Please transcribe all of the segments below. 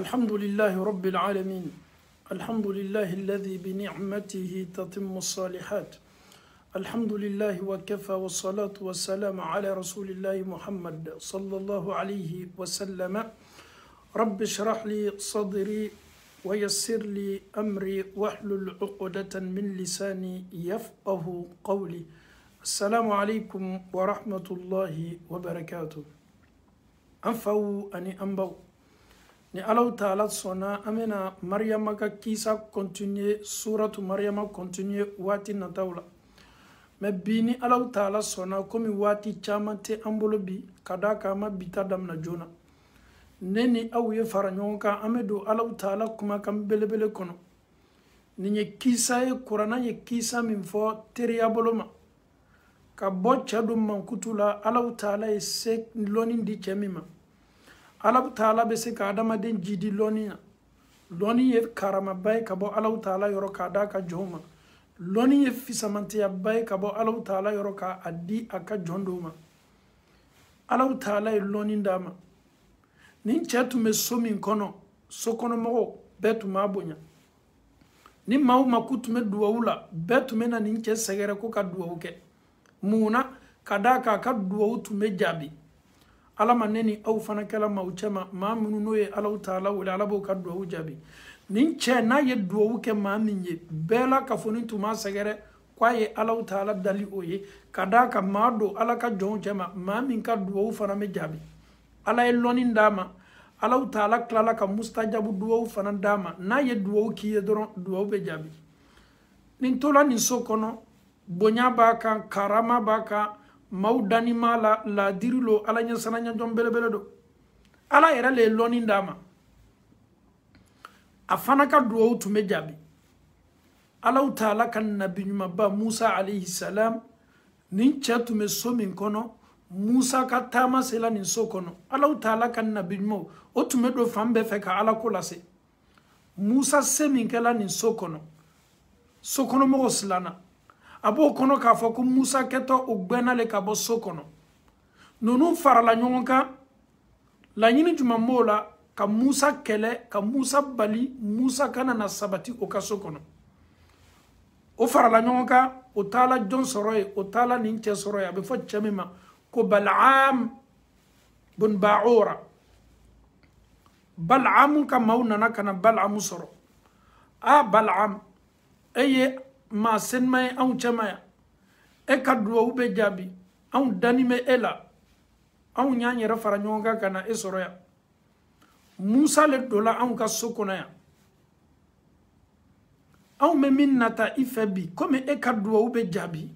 الحمد لله رب العالمين. الحمد لله الذي بنعمته تتم الصالحات. الحمد لله وكفى والصلاة والسلام على رسول الله محمد صلى الله عليه وسلم. رب اشرح لي صدري ويسر لي أمري واحلل عقدة من لساني يفقه قولي. السلام عليكم ورحمة الله وبركاته. أنفو أني أنبو ni Allah Ta'ala sona amena Maryama ka kisa continue suratu Maryama continue wati natawla me bini Allah Ta'ala sona komi wati chamante ambolo bi kadaka ma bitadam na jona neni awye faranyonka amedo Allah Ta'ala kuma kam belebele kono ni kisa e Qur'ana ye kisa min fo teriaboloma ka bocha dum mankutula Allah Ta'ala e sek lonin di chemima Allah Ta'ala be se ka adama den jidi loni ye karama bay ka bo Allah Ta'ala yoro ka da ka joma loni ye fisamanti ya bay ka bo Allah Ta'ala yoro ka addi aka jondoma Allah Ta'ala e loni ndama nin chetu me somin kono sokono mo betu mabonya ni mawu makutu me duwula betu me na nin che segere ko ka duwuke muna kadaka ka duwutu me jabi alama neni au fana kala mauchema maamunu noye Allah Ta'ala wala alabo ka duwa jabi nin che na ye duwa ke maaminye bela ka foni tuma segere kwa ye Allah Ta'ala dali oye kadaka mado ala ka jonchema maamin ka duwa fana me jabi ala eloni ndama Allah Ta'ala klala ka mustajabu duwa fana ndama na ye duwa ki ye doron duwa be jabi nin tola nin sokono bonya baka karama baka maudani mala la dirilo ala nya sananya jombele bele do ala era le loni ndama afana ka duwo tume jabi Allah Ta'ala kan nabi nyuma ba Musa alayhi salam nin chatu me somin kono Musa ka tama sela nin sokono Allah Ta'ala kan nabi nyuma o tume do fambe fe ka ala ko lase Musa semin kala nin sokono mo slana abo kono ka fo ko Musa keto ugbena le ka bo sokono nonu farala nyonka la nyini juma mola ka Musa kele ka Musa bali Musa kana na sabati o ka sokono o farala nyonka o tala jon soroy o tala ninche soroy abe fo chamima ko Bal'am bun Ba'ura Bal'am ka mauna na kana Bal'am soro a Bal'am eye ma sen may an chamaya e kadwa ube jabi an danime ela an nyanyera fara nyonga kana esoroya Musa le dola an ka sokona ya an me minnata ifebi comme e kadwa ube jabi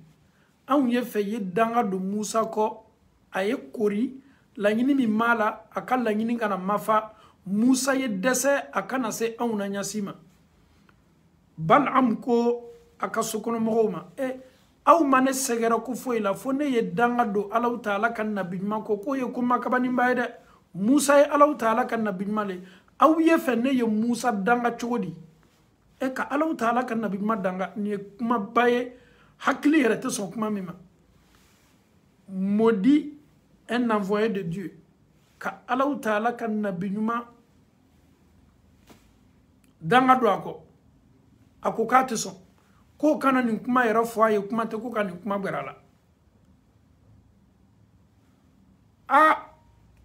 an ye fe ye danga do Musa ko aye kori la nyini mi mala akal la nyini kana mafa Musa ye dese akana se an na nyasima Bal'am ko aka sokono mogoma aw mane segera ko foila fone ye danga do Allah Ta'ala kan nabi mako ko ye kuma kabani mbayde Musa ye Allah Ta'ala kan nabi male aw ye fene ye Musa danga chodi ka Allah Ta'ala kan nabi danga ni kuma baye hakli yerete son kuma mima maudit un envoyé de Dieu ka Allah Ta'ala kan nabi danga do ako kate son ko kana ni kuma yera foye kuma te ko kana kuma berala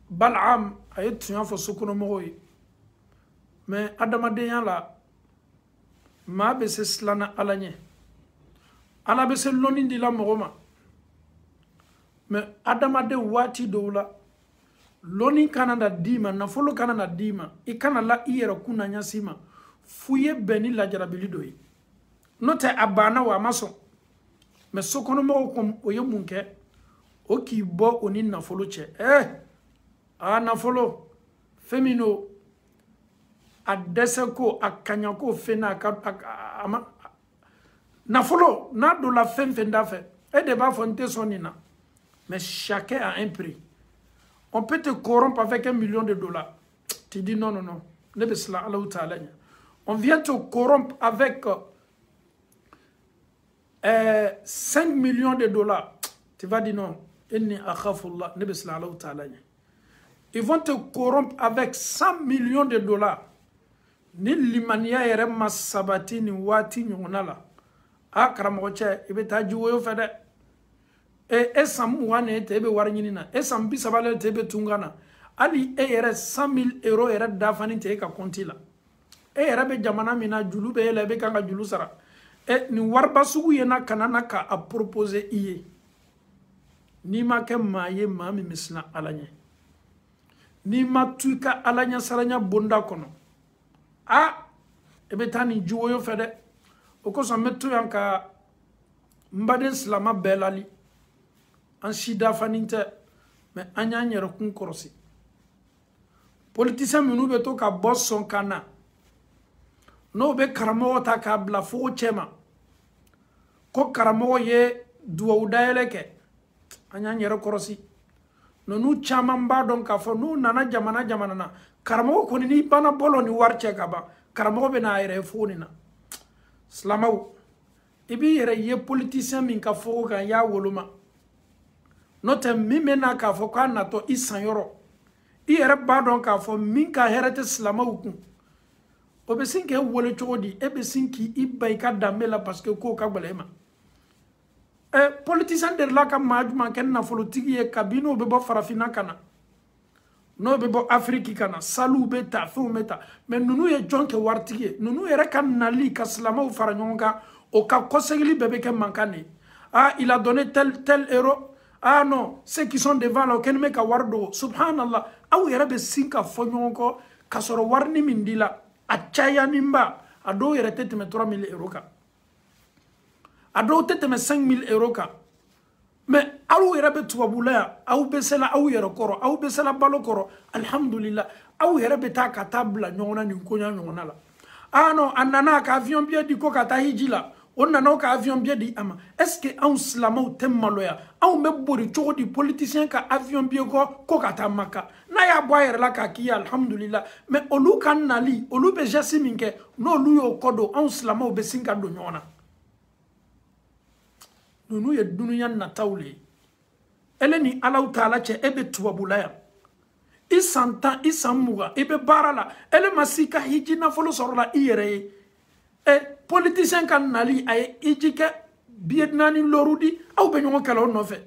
Bal'am ayet tunya fo sokono moy mais adama de yala ma be se slana alanye ala be se loni di la mogoma mais adama de wati dola loni kana da dima na folo kana na dima ikana la iyera kuna nyasima fuye beni la jarabili doyi note abana wa maso me sokono mo ko oye munke o ki bo oni na folo che na folo femino adese ko akanya ko fena ka na folo na do la femme d'afe de ba fonte sonina mais chacun a un prix. On peut te corrompre avec $1 million. Tu dis non ne be sala Allah Ta'ala. On vient te corrompre avec 5 millions de dollars. Tu vas dire non. Inni akhafullah. Ne be sala Allah Ta'ala. Ils vont te corrompre avec 100 millions de dollars. Ni limaniya yɛrɛ ma sabati ni waati ɲɔgɔnna la. Karamɔgɔ cɛ, I bɛ taa jiwoyo fɛ dɛ. E san 20 ne te, e bɛ wari ɲini na. E san 30 le te, e bɛ tunga na. Hali e yɛrɛ 100,000 € yɛrɛ dafani tɛ e ka compte la. E yɛrɛ bɛ jamana min na julu bɛ e la, e bɛ kan ka julu sara. Ni wariba sugu ye na kana na ka a proposer I ye. N'i ma kɛ maa ye maa min bɛ siran Ala ɲɛ. N'i ma tu I ka Ala ɲɛ saranya bonda kɔnɔ. E bɛ taa nin jiwoyo fɛ dɛ. O kosɔn n bɛ to yan ka n baden silama bɛɛ lali. An si dafanin tɛ, mais an y'an yɛrɛ kun kɔrɔsi. Politicien minnu bɛ to ka bɔ sɔn ka na. N'o bɛ karamɔgɔ ta k'a bila fogo cɛ ma. Ko karamɔgɔ ye duwawu dayɛlɛ kɛ. An y'an yɛrɛ kɔrɔsi. Ninnu caman b'a dɔn k'a fɔ n'u nana jamana na. Karamɔgɔ kɔni n'i banna bɔlɔ ni wari cɛ ka ban. Karamɔgɔ bɛ n'a yɛrɛ ye fogo nin na. Silamaw, I b'i yɛrɛ ye politicien min ka fogo kan y'a woloma. N'o tɛ min bɛ na k'a fɔ k'a natɔ I san yɔrɔ. I yɛrɛ b'a dɔn k'a fɔ min ka hɛrɛ tɛ silamaw kun. O bɛ sin k'e wele cogo di? E bɛ sin k'i ba I ka danbe la parce que k'o ka gɛlɛn e ma. Politicien delila ka maa jumɛn kɛ nafolotigi ye kabini n'o bɛ bɔ farafinna ka na. N'o bɛ bɔ Afrique ka na. Saliw bɛ ta, fɛnw bɛ ta. Mais ninnu ye jɔn kɛ waritigi ye? Ninnu yɛrɛ ka nali ka silamaw fara ɲɔgɔn kan, o ka kɔsegili bɛɛ bɛ kɛ mankan de ye. Il a donné tel euro. Non, ceux qui sont devant là, kɛlen bɛ ka wari dogo. Subhanallah, aw yɛrɛ bɛ sin ka fɔ ɲɔgɔn kɔ ka sɔrɔ wari min di la, a cayaninba, a dɔw yɛrɛ tɛ tɛmɛ 3 000 € kan. A dɔw tɛ tɛmɛ 5 000 € kan. Mais aw yɛrɛ bɛ tubabula yan, aw bɛ sela aw yɛrɛ kɔrɔ, aw bɛ sela balo kɔrɔ. Alhamdulillah, aw yɛrɛ bɛ taa ka taa bila ɲɔgɔn na nin koɲa ɲɔgɔnna la. Non, a nana ka avion billet di ko ka taa hiji la. O nana ka avion billet di a ma. Est-ce que anw silamaw tɛ maloya? Anw bɛ bori cogo di politicien ka avion billet ko ka taa Maka? N'a y'a bɔ a yɛrɛ la k'a k'i ye alhamdulillah. Mais olu ka nali, olu bɛ geste min kɛ, n'olu y'o kɔ don, anw silamaw bɛ sin ka don ɲɔgɔn na. Ninnu ye dunuya nataw le ye. Ele ni Alaw Taala cɛ, e bɛ tubabula yan. I san 10, I san 20, I bɛ baara la. Ele ma si ka hiji nafolo sɔrɔ la I yɛrɛ ye. Politicien ka nali a ye hiji kɛ billet 4 lɔru di, aw bɛ ɲɔgɔn kɛlɛ o nɔfɛ.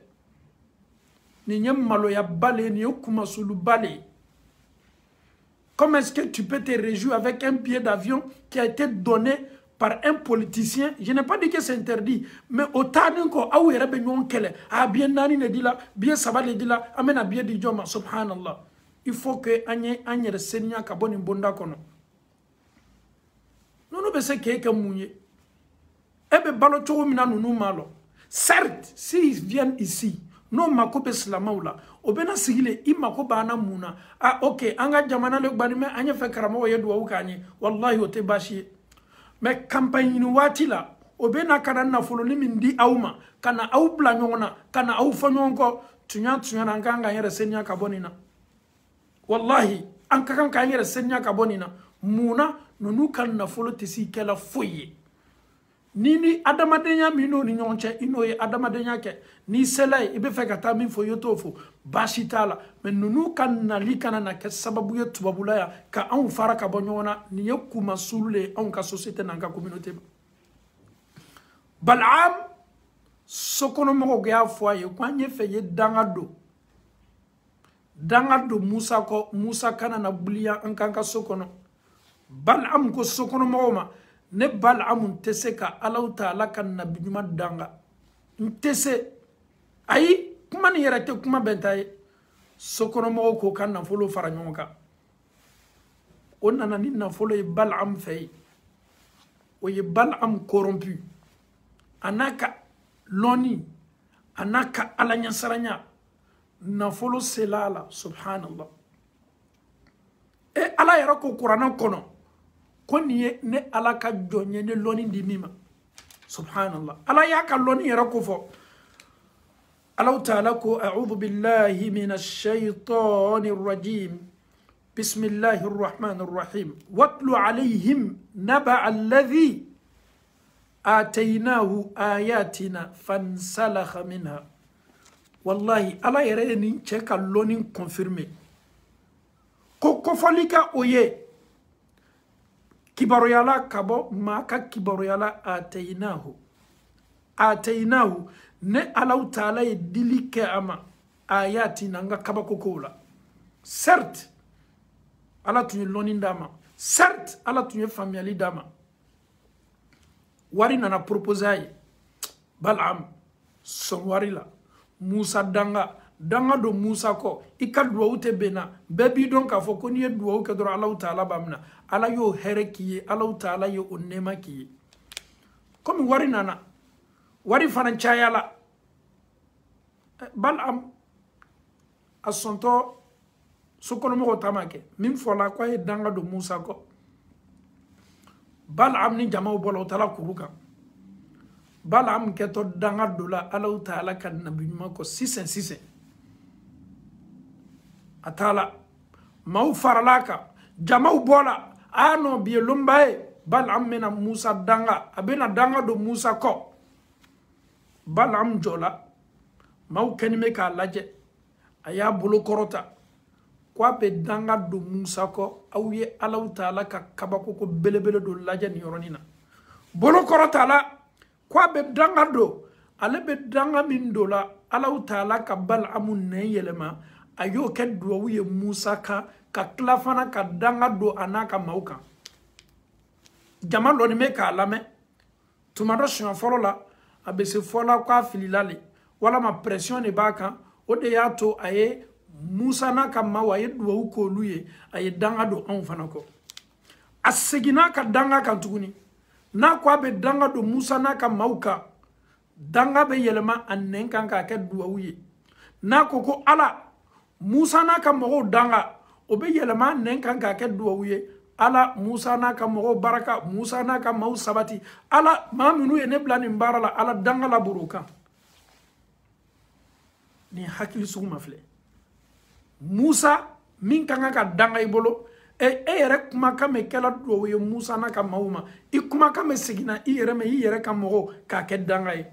Nin ye maloya ba le ye, nin ye kumasulu ba le ye. Comment est-ce que tu peux te réjouir avec un billet d'avion qui a été donné par un politicien? Je n'ai pas dit que c'est interdit, mais au tardin ko aw yɛrɛ bɛ ɲɔgɔn kɛlɛ. Billet 4 le di la, billet 3 le di la, an bɛna billet di jɔn ma? Subhanallah. Il faut que an yɛrɛ seniya ka bɔ nin bonda kɔnɔ. Nunu bɛ se k'e kɛ mun ye? E bɛ balo cogo min na nunu ma lɔ. Certes, s'ils viennent ici, n'o mako bɛ silamaw la, o bɛna sigi le, I mako b'an na mun na? Ok, an ka jamana le gbani mɛ an ye fɛ karamɔgɔ ye duwawu k'an ye. Wallahi o tɛ baasi ye. Mais campagne ɲini waati la, o bɛna ka na nafoloni min di aw ma, ka na aw bila ɲɔgɔn na, ka na aw fɔ ɲɔgɔn kɔ, tuɲa na an kan k'an yɛrɛ seniya ka bɔ nin na. Wallahi, an ka kan k'an yɛrɛ seniya ka bɔ nin na. Mun na? Ninnu ka nafolo tɛ se kɛla foyi ye. Ni adamadenya min n'o ni ɲɔgɔn cɛ, I n'o ye adamadenya kɛ. N'i sela ye, I bɛ fɛ ka taa min fɔ, I ye t'o fɔ. Baasi t'a la. Mais ninnu ka nali kana na kɛ sababu ye tubabula yan, ka anw fara ka bɔ ɲɔgɔn na. Nin ye kumasulu le ye anw ka société n'an ka communauté ma. Balaam sokɔnɔmɔgɔw y'a fɔ a ye ko an ye fɛ ye danga don. Danga don Musa kɔ, Musa kana na buliya an kan ka so kɔnɔ. Balaam ko sokɔnɔmɔgɔw ma, ne Balaam tɛ se ka Alaw Taala ka nabi ɲuman danga. N tɛ se. Ayi, kuma nin yɛrɛ tɛ kuma bɛnta ye. Sokɔnɔmɔgɔw k'o ka nafolo fara ɲɔgɔn kan. O nana ni nafolo ye Balaam fɛ ye. O ye Balaam corrompu. A n'a ka lɔnni, a n'a ka Ala ɲɛsaranya, nafolo sela a la, subhanallah. Ala yɛrɛ ko Kuranɛ kɔnɔ, ko nin ye ne Ala ka jɔn ye ne lɔnni di min ma. Subhanallah. Ala y'a ka lɔnni yɛrɛ ko fɔ. Alaw Taala ko a'udhu billahi minash shaytanir rajim. Bismillahir rahmanir rahim. Watlu alayhim naba alladhi آتيناه آياتنا فانسلخ منها. Wallahi, Ala yɛrɛ ye nin cɛ ka lɔnni confirmé. kofalika oye kibaroyala kabo maka kibaroyala atainahu ne alaw taala ye dilike ama ayati nanga kabako kola certes ala tunye loni dama certes ala tunye familiali dama wari nana proposer Bal'am son wari la Musa danga do Musa ko ika duwawu te bena bebi don ka fo ko ni duwawu ke doro Allah taala bamna ala yo here kiye Allah taala yo onema kiye comme wari nana wari fana chayala Bal'am asonto sokono mo tamake min fola ko e danga do Musa ko Bal'am ni jamaw bolo tala kuruka Bal'am keto danga dola Allah taala kan nabi ko sisen atala mau faralaka jamaw bola ano biye lumbaye Bal'am mena Musa danga abena danga do Musa ko Bal'am jola mau kenime ka laje aya bulu korota kwa be danga do Musa ko awye Allah taala ka kabako ko belebele do laje ni yoronina bulu korota la kwa be danga do ale be danga min do la Allah taala ka Bal'am ne yelema ayo ke duwawu ye Musa ka klafana ka danga do anaka mauka jama lo ni me ka lame tumado shan folo la abese fola kwa fililale wala ma pression ne baka o de ya to aye Musa na ka mawa ye duwawu ko luye aye danga do an fana ko asegina ka danga kan tuguni na kwa be danga do Musa na ka mauka danga be yelema annen kan ka ke duwawu ye na koko ala Musa na ka mogo danga obe yelema nen kan ka ke duwawuye ala Musa na ka mogo baraka Musa na ka mau sabati ala maminu ye ne blani mbarala ala danga la buruka ni hakili sugu mafle Musa min kan ka danga ibolo e yere kuma ka me kela duwawuye Musa na ka mauma I kuma ka me sigina I yere ka mogo ka ke danga e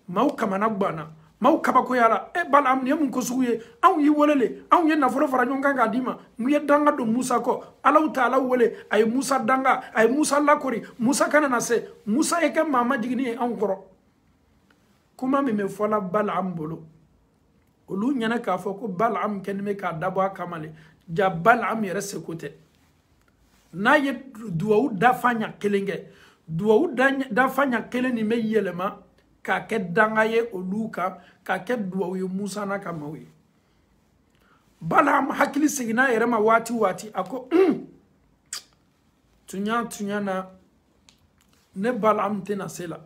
mau kamana gbana mau kabako yala Bal'am ni mun ko suye aw yi wolele aw ye nafolo fara nyonga ga dima mu ye danga do Musa ko Allah taala wole ay Musa danga ay Musa lakori Musa kana na se Musa e ke mama jigini an koro kuma me fola Bal'am bolo olu nyana ka fo ko Bal'am ken me ka dabo kamale ja Bal'am yere sekote na ye duwawu da fanya kelenge duwawu da fanya keleni me yelema ka ke danga ye oluka ka ke duwawu ye Musa na ka mawi Bal'am hakili sigina yere ma wati ako tunya na ne Bal'am tena sela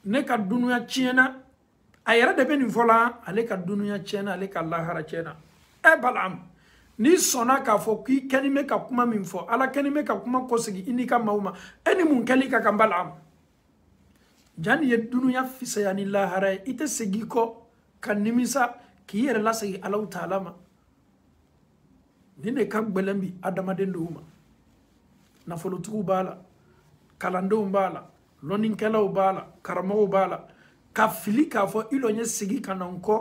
ne ka dunuya tiena ayere de benin fola ale ka dunuya tiena ale ka lahara tiena Bal'am ni sona ka fo ki kenime ka kuma min fo ala kenime ka kuma ko sigi ini ka mauma eni mun keli ka Bal'am jani ye dunuya fisayani lahara ite segi ko kan nimisa ki yere la segi Allah taala ma nine ka gbelembi adamaden do uma na folo tugu bala kalando bala loninkelaw bala karamo bala ka fili ka fo ilo nye segi kananko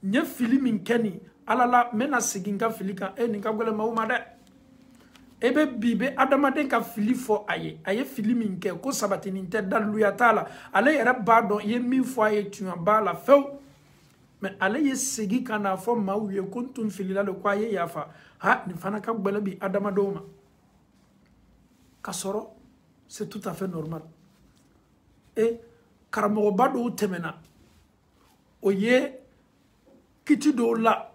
nye fili min keni alala mena segi nka fili kan ni ka gbelema uma de ebe bibe adamaden ka fili fo aye fili min ke ko sabati nin te daluya tala ale yere ba don ye mi fo aye tuan bala few mais ale ye segi kana fo mawye kuntum filila le kwa ye yafa ha ni fana ka gbele bi adamadoma kasoro c'est tout à fait normal et karamo ba do temena oye kiti do la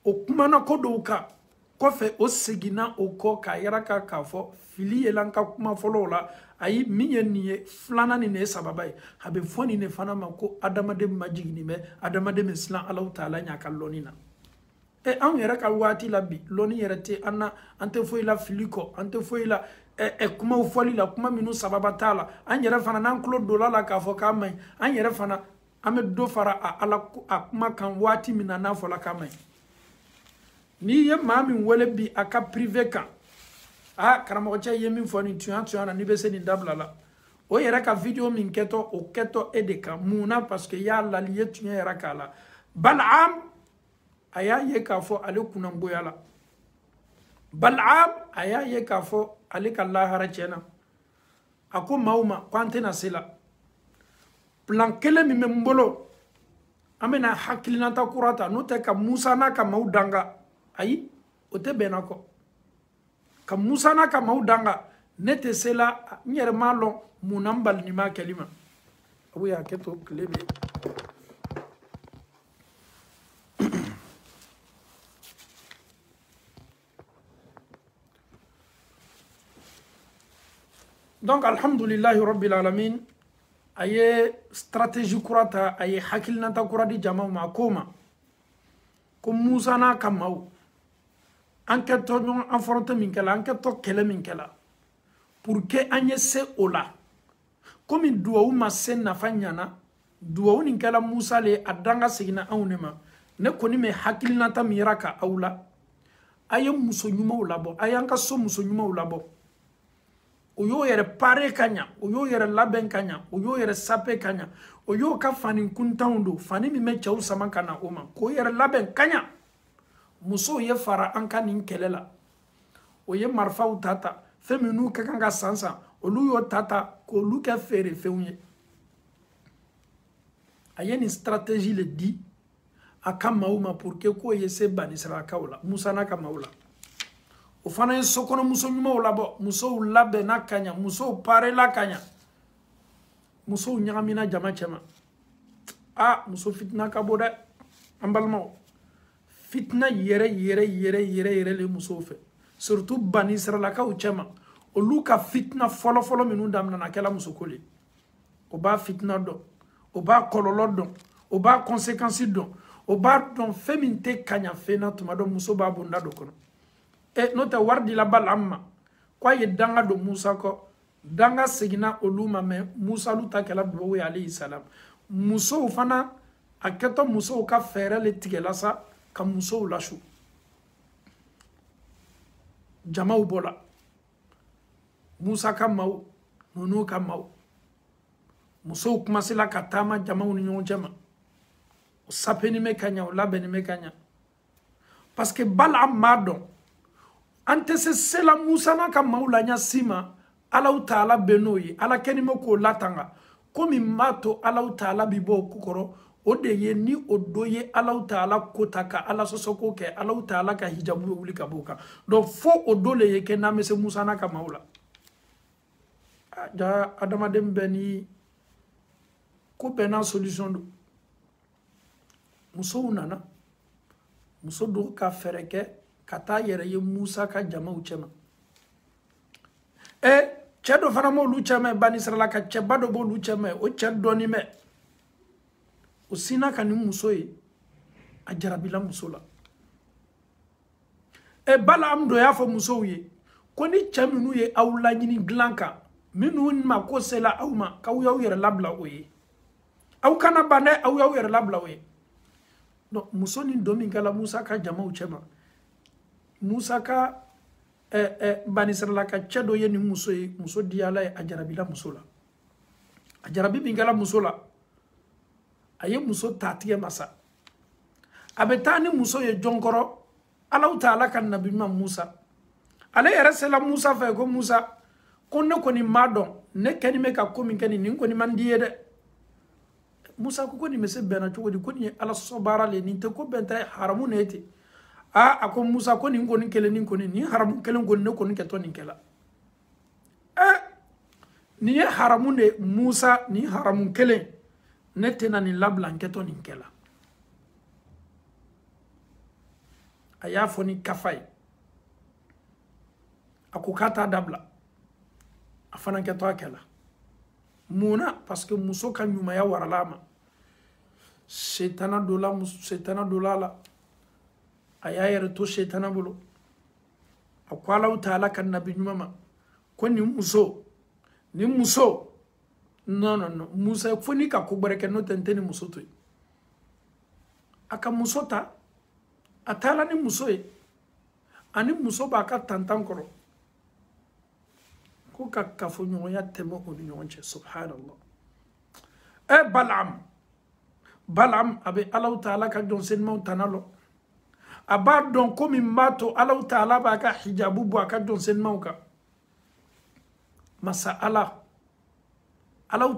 o kumana ko do ka kofe o segina o ko ka yaraka ka fo fili yelanka kuma folo la ayi miye niye flana ni ne sababai habe foni ne fana ma ko adamade majigni me adamade meslan Allah taala nya kalonina an yere ka wati la bi loni yere te anna ante fo ila filiko ante fo ila kuma foli la kuma minu sababa tala an yere fana nan klo dola la ka fo ka mai an yere fana ame do fara ala kuma kan wati mina na fo la ka mai ni ye mami wele bi aka privé kan karamo cha ye min foni tuan na ni be se ni dabla la o yere ka video min keto o keto edeka muna parce que ya la liye tuan yere kala Bal'am aya ye ka fo ale kunangoya la Bal'am aya ye k'a fɔ ale ka lahara tiɲɛna a ko maaw ma ko an tɛna se la plan kelen min bɛ n bolo an bɛna hakilinata kura ta n'o tɛ ka Musa n'a ka maaw danga ayi o tɛ bɛnna kɔ ka Musa n'a ka maaw danga ne tɛ se la n yɛrɛ m'a lɔn mun na n bali nin ma kɛli ma aw y'a kɛ to tile bɛ donc alhamdulillahi rabbil alamin a ye stratégie kura ta a ye hakilinata kura di jamaw ma ko ma ko Musa n'a ka maaw an kɛtɔ ɲɔgɔn affronté min kɛla an kɛtɔ kɛlɛ min kɛla pour que an ye se o la komi duwawu ma se nafa ɲana duwawu nin kɛla Musa le a danga seginna anw de ma ne kɔni mɛ hakilinata min yera ka aw la a ye muso ɲumanw labɔ a y'an ka so muso ɲumanw labɔ o y'o yɛrɛ pare ka ɲa o y'o yɛrɛ labɛn ka ɲa o y'o yɛrɛ sape ka ɲa o y'o ka fani kuntanw don fani min bɛ cɛw sama ka na o ma k'o yɛrɛ labɛn ka ɲa musow ye fara an ka nin kɛlɛ la o ye marifaw ta fɛn minnu ka kan ka san olu y'o ta k'olu kɛ feere fɛnw ye a ye nin stratégie le di a ka maaw ma pour que k'o ye se Bani Israilakaw la Musa n'a ka maaw la o fana ye sokɔnɔ muso ɲumanw labɔ musow labɛnna ka ɲa musow parela ka ɲa musow ɲagamina jama cɛma muso fitina ka bon dɛ an balimaw fitina yɛrɛ le musow fɛ surtout Bani Israilakaw cɛma olu ka fitina fɔlɔfɔlɔ minnu daminɛna kɛla musoko le o b'a fitina dɔn o b'a kɔlɔlɔ dɔn o b'a conséquence dɔn o b'a dɔn fɛn min tɛ ka ɲa fɛn na tuma dɔ muso b'a bonda dɔ kɔnɔ n'o tɛ wari dila Balaam ma k'a ye danga don Musa kɔ danga seginna olu ma mɛ Musa lu ta kɛla duwawu ye alayhi salam musow fana a kɛtɔ musow ka fɛɛrɛ le tigɛla sa ka musow lasu jamaw bɔla Musa ka maaw ninnu ka maaw musow kumasela ka taama jamaw ni ɲɔgɔn cɛ ma o sapeni bɛ ka ɲa o labɛnni bɛ ka ɲa parce que Balaam m'a dɔn an tɛ se sela Musa n'a ka maaw la ɲa si ma Alahu Taala bɛ n'o ye Ala kɛni bɛ k'o latanga komi n b'a to Alahu Taala bi bɔ o ko kɔrɔ o de ye ni o dɔ ye Alahu Taala ko ta ka Ala sɔsɔko kɛ Alahu Taala ka hijabu bɛ wuli ka bɔ o kan donc fo o dɔ le ye kɛ n'an bɛ se Musa n'a ka maaw la ja adamaden bɛɛ ni ko bɛɛ n'a solution don musow nana muso dɔw ka fɛɛrɛ kɛ ka taa yɛrɛ ye Musa ka jamaw cɛma cɛ dɔ fana m'olu cɛma Bani Israilaka cɛba dɔ b'olu cɛma o cɛ dɔɔnin bɛ o sinna ka nin muso ye a jarabila muso la Balaam dɔ y'a fɔ musow ye ko ni cɛ minnu ye aw laɲini dilan kan minnu ma ko sela aw ma k'aw y'aw yɛrɛ labila o ye aw kana ban dɛ aw y'aw yɛrɛ labila o ye donc muso nin don min kɛla Musa ka jamaw cɛma Musa ka Bani Israilaka cɛ dɔ ye nin muso ye muso di Ala ye a jarabila muso la a jarabi min kɛla muso la a ye muso tatigɛ masa a bɛ taa ni muso ye jɔn kɔrɔ Alahu Taala ka nabi ɲuman Musa ale yɛrɛ sela Musa fɛ ko Musa ko ne kɔni m'a dɔn ne kɛni bɛ ka ko min kɛ nin kɔni man di ye dɛ Musa ko nin bɛ se bɛnna cogo di ko nin ye Ala sɔsɔ baara le nin tɛ ko bɛn tɛ haramu ne ye ten a ko Musa ko nin kɔni kelen nin kɔni nin haramu kelen kɔni ne kɔni kɛtɔ nin kɛla nin ye haramu de Musa nin haramu kelen ne tɛna nin labila n kɛtɔ nin kɛla a y'a fɔ ni kafa ye a ko k'a t'a dabila a fana kɛtɔ a kɛla mun na parce que muso ka ɲumanya warala a ma setana dɔ la a y'a yɛrɛ to setana bolo a ko Alahu Taala ka nabi ɲuman ma ko nin muso non Musa fo ni ka ko bɛrɛ kɛ n'o tɛ n tɛ nin muso to yen a ka muso ta a taala ni muso ye ani muso b'a ka tantan kɔrɔ ko ka kafoɲɔgɔnya tɛmɛ o ni ɲɔgɔn cɛ subhanallah Balaam a bɛ Alahu Taala ka jɔnsenmaw tana lɔ aba don komi mato Allah ta'ala ba ka hijabu bo aka don sen mauka masa Allah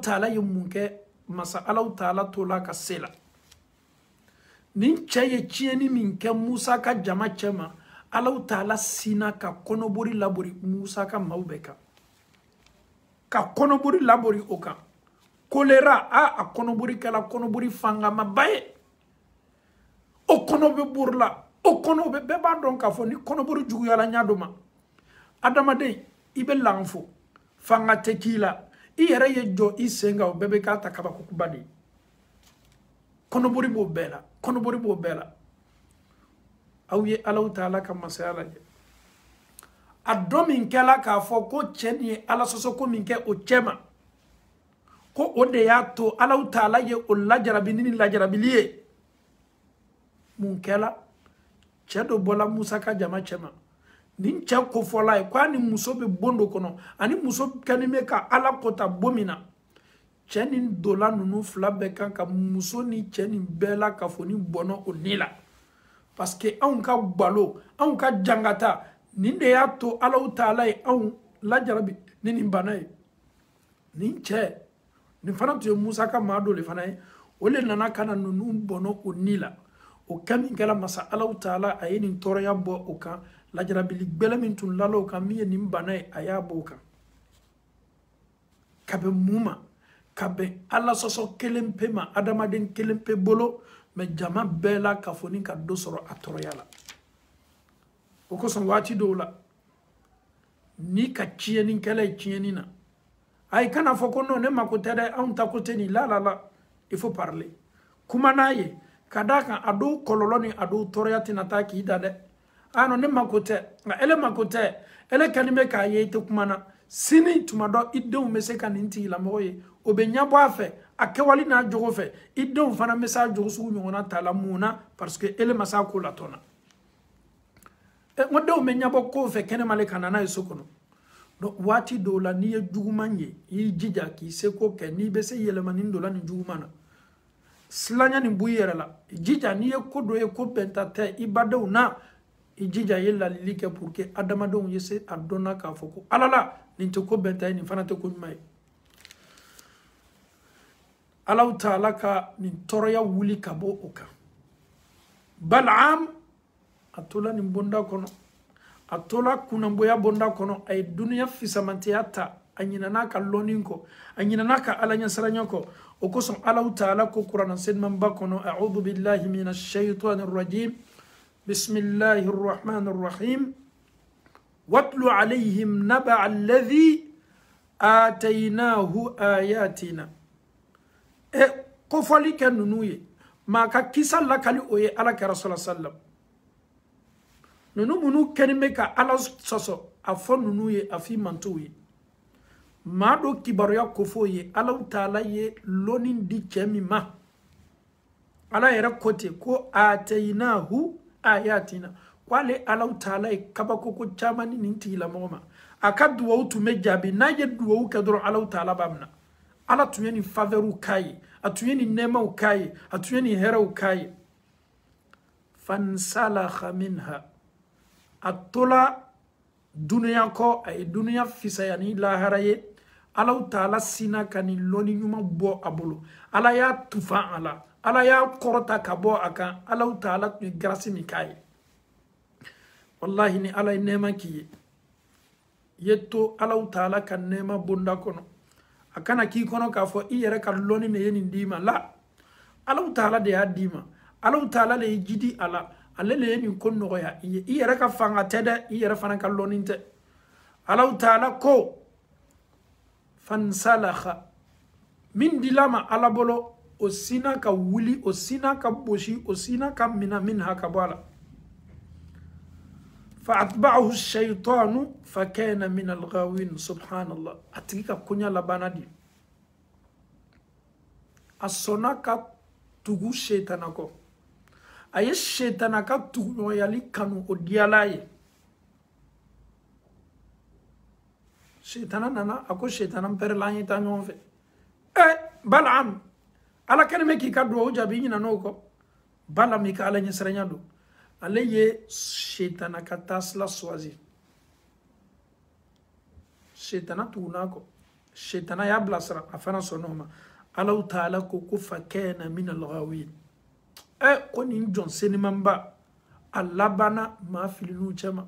ta'ala yumunke masa Allah ta'ala tola ka sela nin chaye chieni minke Musa ka jama chema Allah ta'ala sina ka konobori labori Musa ka maubeka ka konobori labori oka kolera a konobori kala konobori fanga mabaye o konobe burla o konobe beba don ka fo ni konobori jugu yala nyadoma adamade ibe langfo fanga tekila i yere ye jo i senga o bebe ka ta kaba kukubadi konobori bo bela awye Allah ta'ala ka masala je adomin kala ka fo ko cheni ala soso ko minke o chema ko ode ya to Allah ta'ala ye o lajarabini lajarabilie mun kala chedo bola Musa ka jama chema nin cha ko fola kwa ni muso be bondo kono ani muso kanime ka ala kota bomina cheni dola nunu flabe kan ka muso ni cheni bela ka foni bono onila parce que on ka balo on ka jangata nin de ya to Allah ta'ala on la jarabi nin banay nin che ni fana to Musa ka mado le fana ole nana kana nunu bono onila o kami gala masa Allah ta'ala ayini toroya bo o kan la jarabi gbele min tun lalo kan mi nin banay aya bo kan kabe muma kabe Allah soso kelempe ma adamaden kelempe bolo me jama bela kafoni ka dosoro atoroyala o ko son wati dola ni ka chieni kala chieni na ay kana foko no ne makotere on ta koteni la il faut parler kuma naye kadaka adu kololoni adu toroyati nataki idade ano ne makote ele makote ele kanime ka yete kumana sini tumado idde mese kaninti la moye obenya boafe akewali na jogo fe idde fana message jogo su nyona tala muna parce que ele masa ko la tona e ngode omenya boko fe kene male kanana isokono do wati do la ni jugumanye yi jija ki seko ke ni bese yele manin do la ni jugumana slanya ni buyere la jija ni kodo e ko bentate ibadaw na ijija yella like pour que adamado yese adona ka foko alala ni to ko benta ni fana to ko mai Allah ta'ala ka ni toroya wuli kabo oka Bal'am atola ni bonda kono atola kuna mboya bonda kono ay dunya fisamantiyata anyina ka loninko anyina ka alanya saranyako okoson Allah ta'ala ko Qur'an sen mamba kono a'udhu billahi minash shaitanir rajim bismillahir rahmanir rahim watlu alayhim naba alladhi atainahu ayatina ko fali ken nunuye maka kisalla kali oye ala ka rasul sallam nunu munu kenime ka ala soso afon nunuye afi mantuye mado kibaru ya kofoye ala taala ye lonin di chemi ma ala yera kote ko atainahu ayatina wale ala taala kabako ko chamani ninti la moma akadu wutu mejabi naje duwo kadro ala taala bamna ala tuyeni faveru kai atuyeni nema ukai atuyeni hera ukai fansalakha minha atola dunya ko ay dunya fisayani laharaye ala taala sina kani loni nyuma bo abulu ala ya tufa ala ya korota kabo aka ala taala ni grâce mi kai wallahi ni ala nema ki yetto ala taala kan nema bonda kono akana ki kono ka fo iyere ka loni ne yeni ndima la ala taala de adima ala taala le jidi ala le yeni konno ya iyere ka fanga tede iyere fana ka loni te ala taala ko fansalakha min dilama ala bolo osina ka wuli osina ka boshi osina ka minha ka bala فأتبعه الشيطان فكان من الغاوين سبحان الله أتيك كنيا لباندي أصنعك تغو شيطانك أي شيطانك تغو يالي كانوا أديالاي شيطانا نانا أكو شيطانا مبرلاني تانيون في بلعام على كلمة كي كدو جابيني نانوكو بلعام يكالا نسرنيا دو ale ye shetana ka tasla choisir. Shetana tunako shetana ya blasra afana sonoma Allah ta'ala ko fakana min al-ghawin ko ni jon senimamba alabana ma filinu chama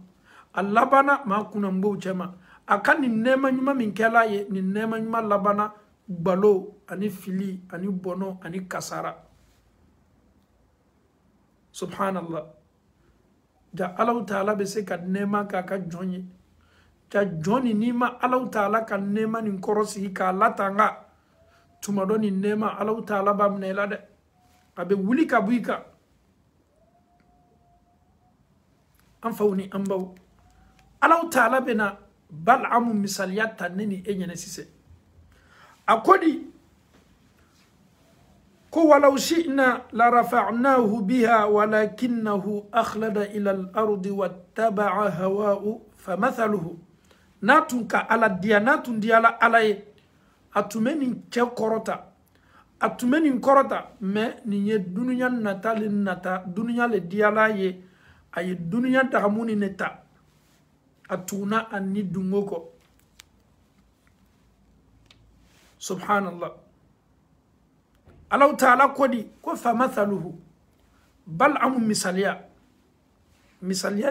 alabana ma kunambo chama akani nema nyuma min kala ye ni nema nyuma labana balo ani fili ani bono ani kasara subhanallah ja Allah ta'ala be se ka nema ka jonye ja joni nima Allah ta'ala ka nema ni korosi ka latanga tumado ni nema Allah ta'ala ba mnela de abe wuli ka buika an fawni an baw Allah ta'ala bena bal'amu misaliyata nini enyene sise akodi ko walau shi'na la rafa'nahu biha walakinahu akhlada ila al-ardi wattaba'a hawa'u famathaluhu natunka ala diyanatun diyala alaye atumeni ke korota me niye dunya nata dunya le diyala ye ay dunya tahamuni neta atuna anni dungoko subhanallah Allah ta'ala kodi ko famathaluhu bal amu misaliya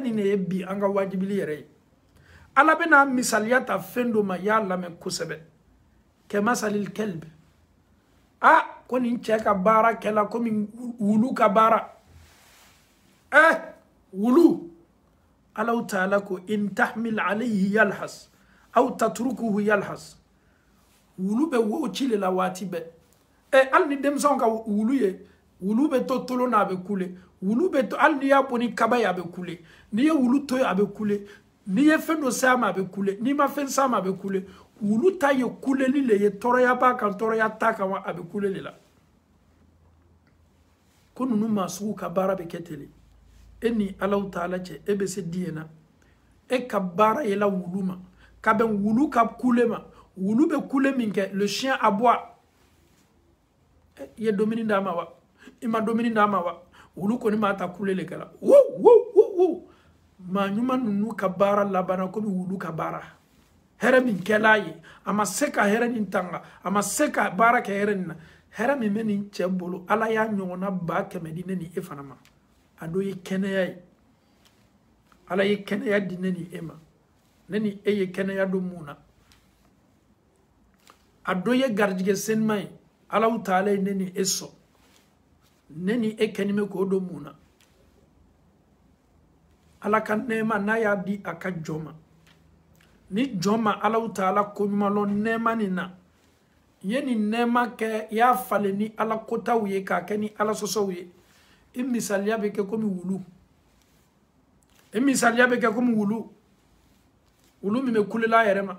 ni ne yebbi anga wajibili yere ala bena misaliya ta fendo ma ya lame kusebe ke masalil kelb ko ni cheka bara kela ko min wulu ka bara wulu Allah ta'ala ko in tahmil alayhi yalhas aw tatrukuhu yalhas wulu be wo chile la watibe al ni dem son ka wulu ye wulu be to tolo na be kule wulu be to al ni ya poni kaba ya be kule ni ye wulu to ya be kule ni ye fendo sama be kule ni ma fen sama be kule wulu ta ye kule ni le ye toro ya ba kan toro ya ta kan abe kule le la kunu nu masu ka bara be ketele eni Allah ta'ala che ebe se diena ka bara ye la wulu ma ka ben wulu ka kule ma wulu be kule minke le chien aboie ye domini ndama wa ima domini ndama wa wulu ko ni mata kule le kala wo ma nyuma nunu ka bara labana ko mi wulu ka bara here min kelayi ama seka here ni tanga ama seka bara ke here na here mi meni chembolo ala ya nyona ba ke medine ni efanama ado ye keneya ala ye keneya dineni ema neni ye keneya do muna ado ye gardige senmai Allah ta'ala neni eso neni kenime ko do muna ala kan nema na ya di aka joma ni joma Allah ta'ala ko nyumalo nema ni na yeni nema ke ya fale ni ala kota uye ka keni ala soso uye imisalia beke komi wulu imisalia beke komi wulu mi me kulela yerema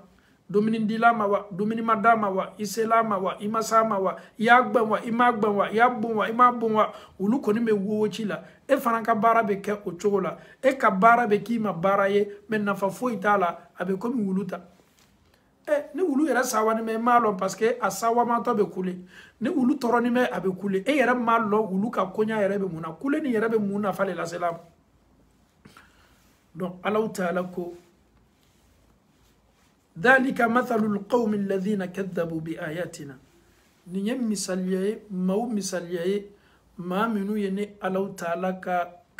domini ndilama wa domini madama wa iselama wa imasama wa yagban wa imagban wa yabun wa imabun wa wulu koni me wo chila faranka bara beke ochola ka bara beki ma bara ye men na fa foi tala abe komi wuluta ni wulu yera sawa ni me malo parce que asawa ma to be kule ni wulu toro ni me abe kule yera malo wulu ka konya yera be muna kule ni yera be muna fale la selam donc Allah ta'ala ko ذلك مثل القوم الذين كذبوا بآياتنا نيم مثاليه مو مثاليه ما منو يني الله تعالى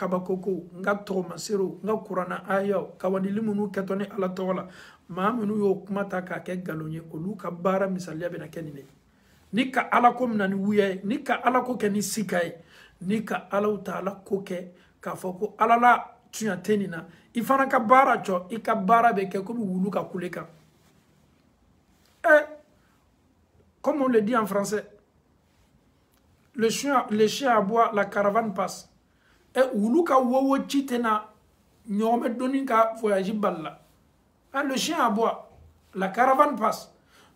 kabakoko nga toma sero nga kurana ayo kawadili munu ketone ala tola ma munu yo kumata ka ke galonye olu ka bara misalia be na kenine nika ala ko mnani wuye nika ala ko ke ni sikai nika ala taala ko ke ka foko ala la tuya tenina ifana ka bara cho ika bara be ke ko wulu ka kuleka comme on le dit en français le chien aboie la caravane passe wuluka wowo chitena nyome doni ka voyage balla le chien aboie la caravane passe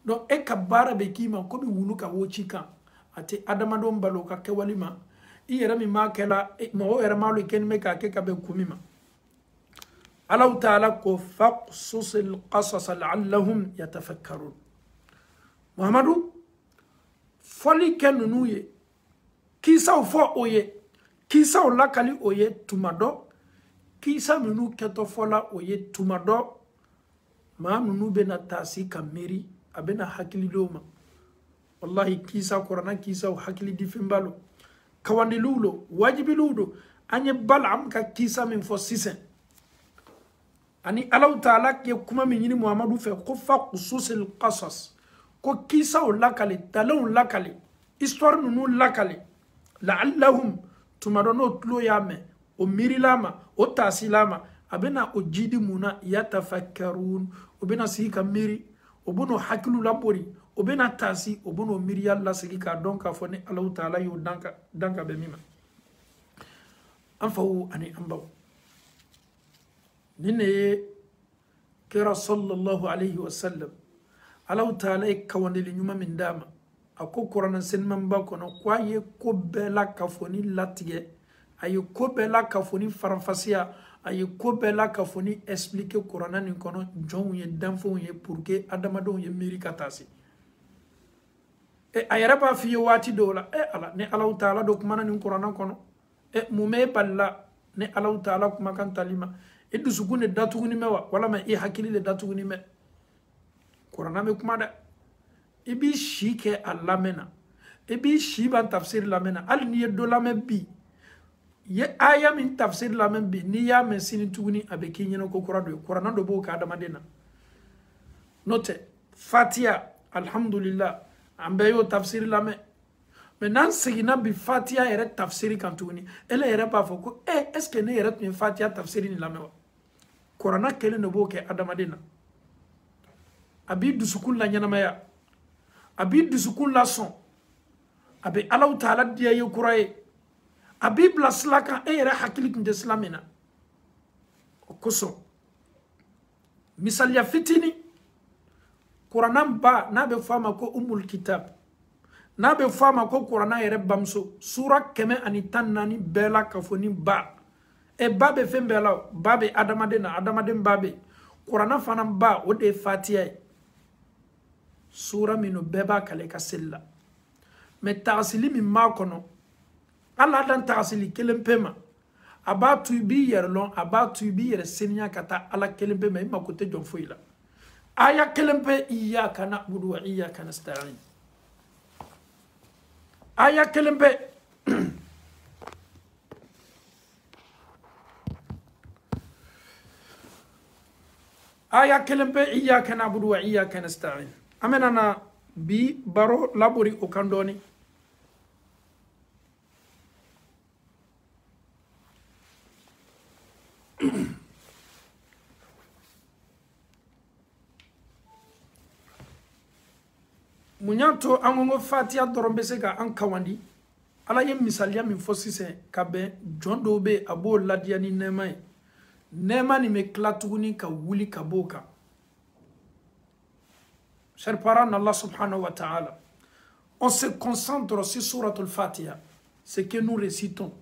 donc kabara be kima ko bi wuluka wo chika ate adama don balo ka kewalima iyera mi makela mo era malo ken me ka ke ka be kumima Allah ta'ala ko faqsus alqasas la'allahum yatafakkarun Muhammadu foli kenunuye kisa fo oye kisa lakali oye tumado kisa minnu kɛtɔ fɔla o ye tuma dɔ maa ninnu bɛna taa se ka miiri a bɛna hakili dɔw ma wallahi kisa kuranna kisaw hakili di fɛnba lo kawandiliw lo wajibiliw lo an ye Balaam ka kisa min fɔ sisan ani Alahu Taala ye kuma min ɲini Muhamadu fɛ ko faqsusil qasas ko kisaw lakale talenw lakale histoire ninnu lakale la'allahum tuma dɔ n'o tulo y'a mɛn o miirila ma o taasila ma a bɛna o jidi mun na yatafakkarun o bɛna sigi ka miiri o bɛna o hakiliw labori o bɛna taasi o bɛna o miiriya lasigi k'a dɔn k'a fɔ ni Alahu Taala y'o dan ka bɛn min ma an faw ani an baw nin de ye kira sallallahu alaihi wasallam Alahu Taala ye kawandeli ɲuman min d'a ma a ko kuranɛ senimanba kɔnɔ ko a ye ko bɛɛ la kafoni latigɛ a ye ko bɛɛ la kafoni faranfasiya a ye ko bɛɛ la kafoni expliquer kuranɛ nin kɔnɔ jɔnw ye danfɛnw ye pour que adamadenw ye miiri ka taa se a yɛrɛ b'a f'i ye waati dɔw la ala ni Alahu Taala dɔ kumana nin kuranɛ kɔnɔ mun bɛ e balila ni Alahu Taala kumakan tali ma e dusukun de datuguni mɛ wa walama e hakili de datuguni mɛ kuranɛ bɛ kuma dɛ i b'i si kɛ a lamɛn na i b'i si ban tafsir lamɛn na hali n'i ye dɔ lamɛn bi ye aya min tafsir lamɛn bi n'i y'a mɛn sini tuguni a bɛ k'i ɲɛna ko kura dɔ ye kuranɛ dɔ b'o kɛ adamaden na n'o tɛ fatiha alhamdulillah an bɛɛ y'o tafsir lamɛn mɛ n'an seginna bi fatiha yɛrɛ tafsir kan tuguni ele yɛrɛ b'a fɔ ko est ce que ne yɛrɛ tun ye fatiha tafsir nin lamɛn wa kuranɛ kelen de b'o kɛ adamaden na a b'i dusukun la ɲɛnamaya a b'i dusukun la sɔn a bɛ Alahu Taala diya ye kura ye a b'i bila sila kan e yɛrɛ hakili tun tɛ sila min na o kosɔn misaliya fitini kuranɛ ba n'a bɛ fɔ a ma ko umul kitab n'a bɛ fɔ a ma ko kuranɛ yɛrɛ bamuso sura 114 bɛɛ la kafoni ba ba bɛ fɛn bɛɛ la ba bɛ adamaden na adamaden ba bɛ kuranɛ fana ba o de ye fatiha ye sura minnu bɛɛ b'a kale ka seli la mɛ tagasili min b'a kɔnɔ ala dan tagasili kelen pe ma a b'a to i b'i yɛrɛ lɔn a b'a to i b'i yɛrɛ seniya ka taa ala kelen pe ma i mako tɛ jɔn foyi la aya kelen pe iyyaka na'budu wa iyyaka nasta'in aya kelen pe aya kelen pe iyyaka na'budu wa iyyaka nasta'in amena na bi baro labori o kan dɔɔni mun y'a to an ko fatiha dɔrɔn bɛ se ka an kawandi ala ye misaliya min fɔ sisan ka bɛn jɔn dɔw bɛ a b'o ladiya ni nɛɛma ye nɛɛma nin bɛ tila tuguni ka wuli ka b'o kan chers parents d'Allah subhanahu wa ta'ala, on se concentre sur Suratul Fatiha, ce que nous récitons,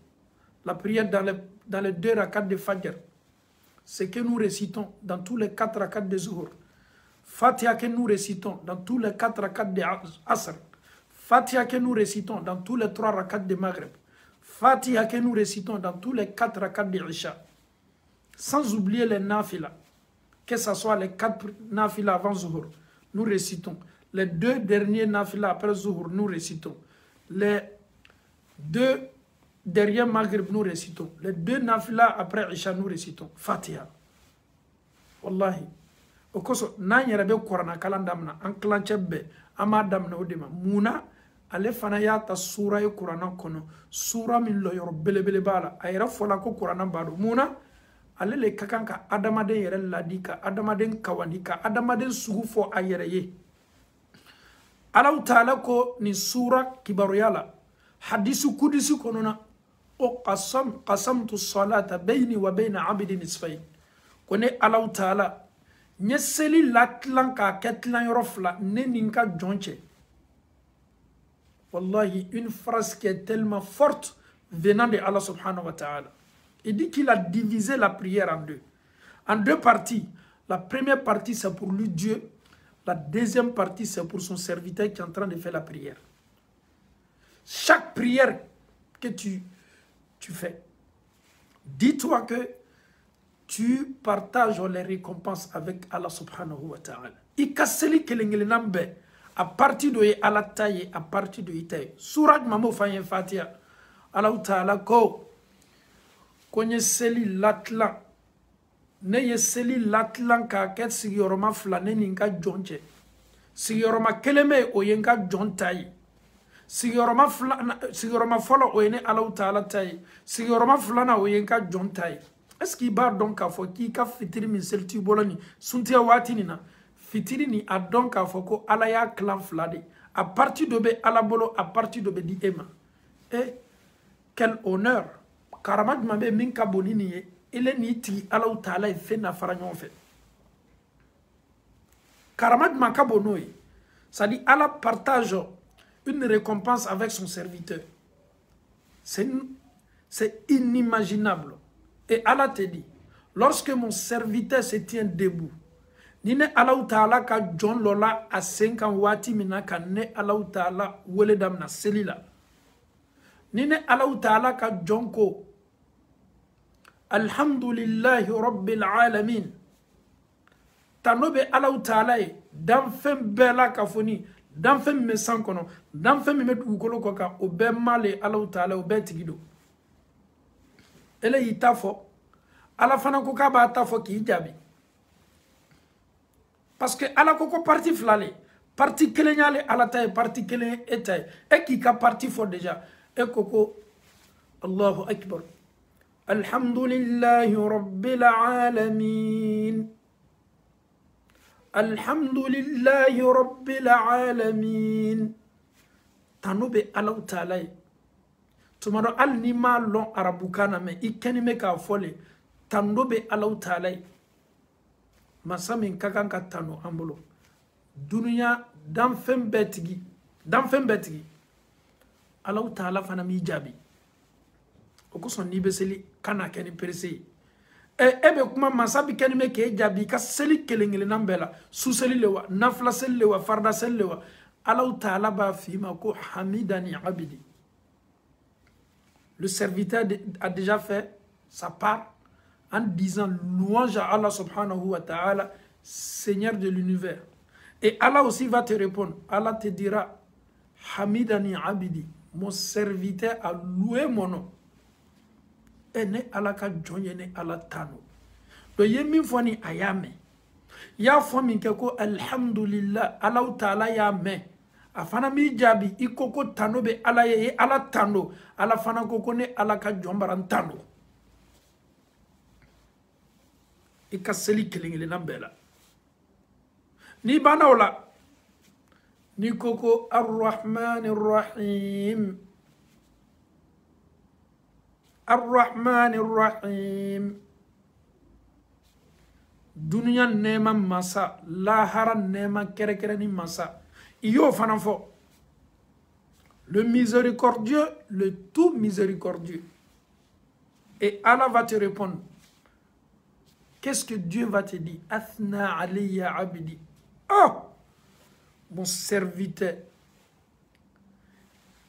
la prière dans les 2 rakats de Fajr, ce que nous récitons dans tous les 4 rakats de Zuhur, Fatiha que nous récitons dans tous les 4 rakats de Asr, Fatiha que nous récitons dans tous les 3 rakats de Maghrib, Fatiha que nous récitons dans tous les 4 rakats de Isha, sans oublier les nafila, que ce soit les 4 nafila avant Zuhur, nous récitons. Les 2 derniers nafila après Zuhur, nous récitons. Les 2 derniers Maghrib, nous récitons. Les 2 nafila après Isha, nous récitons. Fatiha. Wallahi. O koso, n'an yɛrɛ bɛ kuranɛ kalan daminɛ an kilancɛ bɛɛ an b'a daminɛ o de ma munna ale fana y'a ta sura ye kuranɛ kɔnɔ sura min lɔyɔrɔ belebele b'a la a yɛrɛ fɔla ko kuranɛ b'a dɔn munna ale le ka kan ka adamaden yɛrɛ ladi ka adamaden kawandi ka adamaden sugu fɔ a yɛrɛ ye Alahu Taala ko nin sura kibaruya la hadisi kudisi kɔnɔna o qasamtu salata bayni wa bayna abdi nisfayn ko ne Alahu Taala nye seli latlan ka ketlan yɔrɔ fila ne ni n ka jɔn cɛ wallahi une phrase qui est tellement forte venant de Allah subhanahu wa ta'ala. Il dit qu'il a divisé la prière en deux parties. La première partie c'est pour lui Dieu, la deuxième partie c'est pour son serviteur qui est en train de faire la prière. Chaque prière que tu fais, dis-toi que tu partages les récompenses avec Allah subhanahu wa ta'ala. I ka seli kelengelenam be à partir de ye Allah taye à partir de itaye. Surat mamo fanyen Fatiha. Allah ta'ala ko konye seli latlan. Ne ye seli latlan ka ket sigiyoroma fla ne ninka jonche. Sigiyoroma keleme o yenka jontaye. Sigiyoroma folo o yene Allah ta'ala taye. Sigiyoroma flana o yenka jontaye. Est-ce qu'il va donc à fo ki ka fitiri min selti boloni suntia watini na fitiri ni a donc à fo ko ala ya clan flade à partir de be ala bolo à partir de be di ema et quel honneur karamad mabe min ka bonini ye ele ni ti ala taala e fe na faranyon fe karamad ma ka bonoy ça dit ala partage une récompense avec son serviteur, c'est inimaginable. Et Allah te dit, lorsque mon serviteur se tient debout, Nine Allah Ta'ala ka John Lola a 5 wati mina ka ne Allah Ta'ala wele damna selila. Nine Allah Ta'ala ka John ko Alhamdulillahi Rabbil Alamin. Tanobe Allah Ta'ala e dan fem bela kafoni, dan fem me sankono, dan fem me metu kolo koka obe male Allah Ta'ala obe tigido. Ele yitafo ala fana ko ka ba tafo ki jabi parce que ala ko parti flale parti kelenyale ala tay parti kelen etay e ki ka parti fo déjà e koko Allahu akbar alhamdulillahi rabbil alamin alhamdulillahi rabbil alamin tanobe ala taala tumaro al ni ma lon arabukana me ikeni me ka fole tando be Allah Ta'ala masamin kakan ka tano ambolo dunya dan fem betigi Allah Ta'ala fana mi jabi o ko son ni be seli kana keni perse ebe kuma masabi keni me ke jabi ka seli kelengele nambela su seli lewa nafla seli lewa farda seli lewa Allah Ta'ala ba fi ma ko hamidani abidi. Le serviteur a déjà fait sa part en disant louange à Allah subhanahu wa ta'ala, Seigneur de l'univers. Et Allah aussi va te répondre. Allah te dira, Hamidani abidi, mon serviteur a loué mon nom. Et ne Allah ka jonye ne Allah tano. Donc yemi foni ayame. Ya fami keko alhamdulillah, Allah ta'ala ya me. Afana mi jabi ikoko tano be ala ye ala tano ala fana koko ne ala ka jombaran tano ikaseli kelingele nambela ni bana wala ni koko arrahmanir rahim dunya nema masa lahara nema kere ni masa. Yo fanafo, le miséricordieux, le tout miséricordieux. Et Allah va te répondre. Qu'est-ce que Dieu va te dire? Athna alayya abdi. Oh, mon serviteur.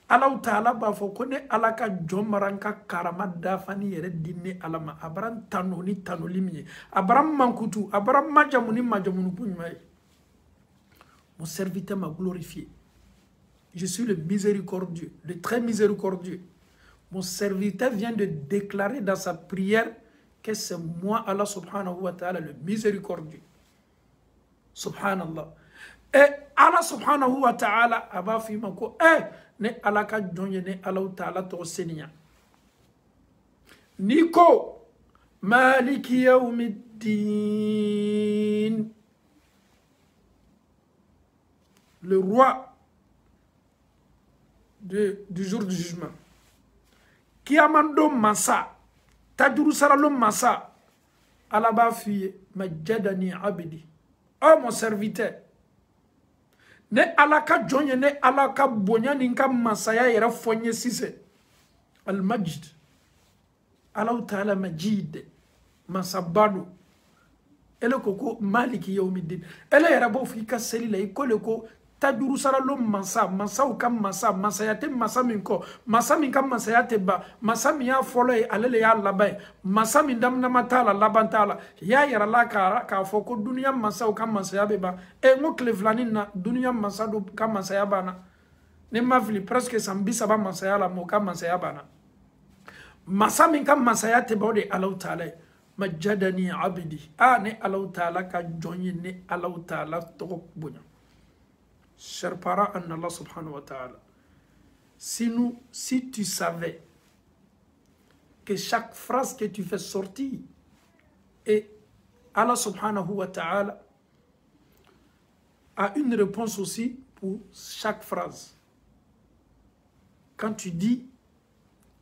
Allah Ta'ala ba fo kone Allah ka jomaranka karama dafani yere dinne alama abran tanoni tanolimi abram mankutu abram majamuni kunyai. Mon serviteur m'a glorifié. Je suis le miséricordieux, le très miséricordieux. Mon serviteur vient de déclarer dans sa prière que c'est moi, Allah subhanahu wa ta'ala, le miséricordieux. Subhanallah. Et Allah subhanahu wa ta'ala a fait ko ne Allah ka jonye ne Allah ta'ala to senya. Niko maliki yawmiddin. Le roi du jour du jugement. Qui a mandé Massa, Tadjuru Saralom Massa, Alaba fille, Majadani Abidi. Oh mon serviteur, ne alaka jonye ne alaka bonya ninka Masaya yera fonye sise. Al-Majid. Allah Ta'ala Majid. Masabado. Ele koko maliki yawmiddin. Ele yera bo fika selila ikole ko tajuru saralo mansa mansa u kam mansa mansayate mansa min ko mansa min kam mansayate ba mansa min ya folo ye ale le ya labai mansa min damnama tala labantala ya yara la ka fo ko duniya mansa u kam mansaya be ba e ngo kleflani na duniya mansa do kam mansaya bana ne mafili presque sambisa ba mansaya la mo kam mansaya bana mansa min kam mansayate ba de Allah taala majadani abdi ne Allah taala ka jonyi ne Allah taala to bunya. Chers parents en Allah subhanahu wa ta'ala, si tu savais que chaque phrase que tu fais sortir et Allah subhanahu wa ta'ala a une réponse aussi pour chaque phrase. Quand tu dis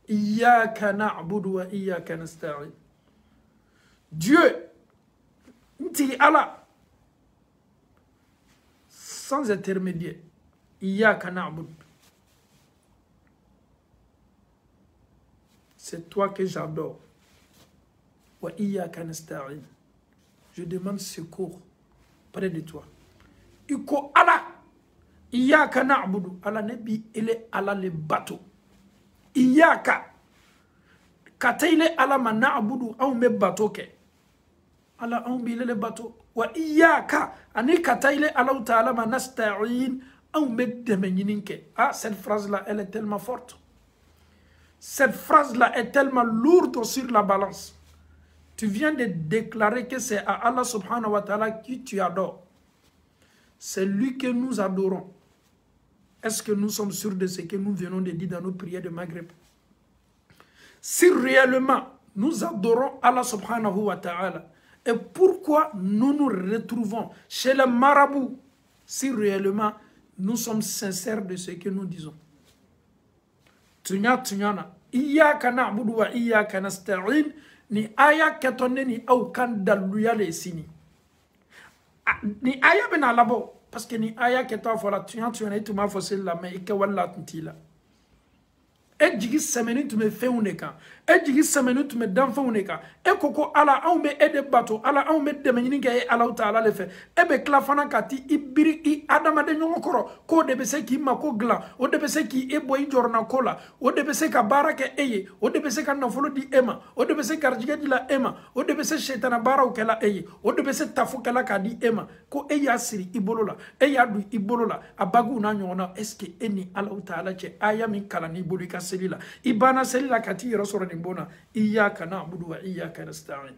Iyyaka na'budu wa iyyaka nasta'in, Dieu, dit Allah, sans intermédiaire, Iyyaka na'budu. C'est toi que j'adore. Wa iyyaka nasta'in. Je demande secours près de toi. Iko Allah. Iyyaka na'budu. Allah nebi ele Allah le bateau. Iyyaka. Kataile Allah ma na'budu au me bateau ke. Allah au bile le bateau. Wa iyyaka. Ani kataile Allah ta'ala ma nasta'in au me demeninke. Ah, cette phrase-là, elle est tellement forte. Cette phrase-là est tellement lourde sur la balance. Tu viens de déclarer que c'est à Allah subhanahu wa ta'ala qui tu adores. C'est lui que nous adorons. Est-ce que nous sommes sûrs de ce que nous venons de dire dans nos prières de Maghreb? Si réellement nous adorons Allah subhanahu wa ta'ala, et pourquoi nous nous retrouvons chez les marabouts si réellement nous sommes sincères de ce que nous disons? Tunyana, Iyyaka na'budu wa iyyaka nasta'in, ni aya ketone ni au kan daluya le sini. Ni aya bena labo, parce que ni aya keto fola tunyana itu ma fosil la me ike wala tuntila. E jigi semeni tu me fe uneka, e jigi semeni tu me danfa uneka, e koko ala au me ede bato, ala au me demenini ke ala ta'ala le fe, e be klafana kati ibiri I adama de nyongokoro, ko de bese ki mako gla, o de bese ki e boy jorna kola, o de bese ka barake eye, o de bese ka nafolo di ema, o de bese karjige di la ema, o de bese shetana bara o kela eye, o de bese tafu kela ka di ema, ko e ya siri ibolola, e ya du ibolola, abagu na nyona, eske eni ala ta'ala che aya min kala ni bolu ka selila, ibana selila kati rasura ni bona, Iyyaka na'budu wa iyyaka nasta'in.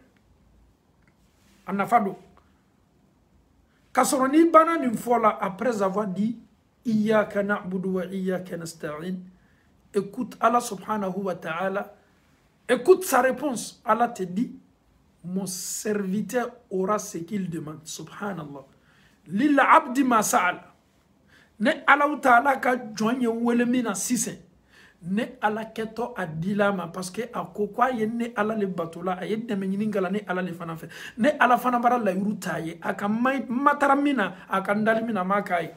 Anafado. Kasoroni bana ni fola après avoir dit Iyyaka na'budu wa iyyaka nasta'in. Écoute Allah subhanahu wa ta'ala. Écoute sa réponse. Allah te dit, mon serviteur aura ce qu'il demande. Subhanallah. Lilla abdi ma sa'al. Ne Allah ta'ala ka joigne welemina sise. Ne ala keto adilama parce que akokwa ye ne ala le batola aye demenyini ngala ne ala le fana fe ne ala fana bara la yuruta ye aka mataramina aka ndalimina makai.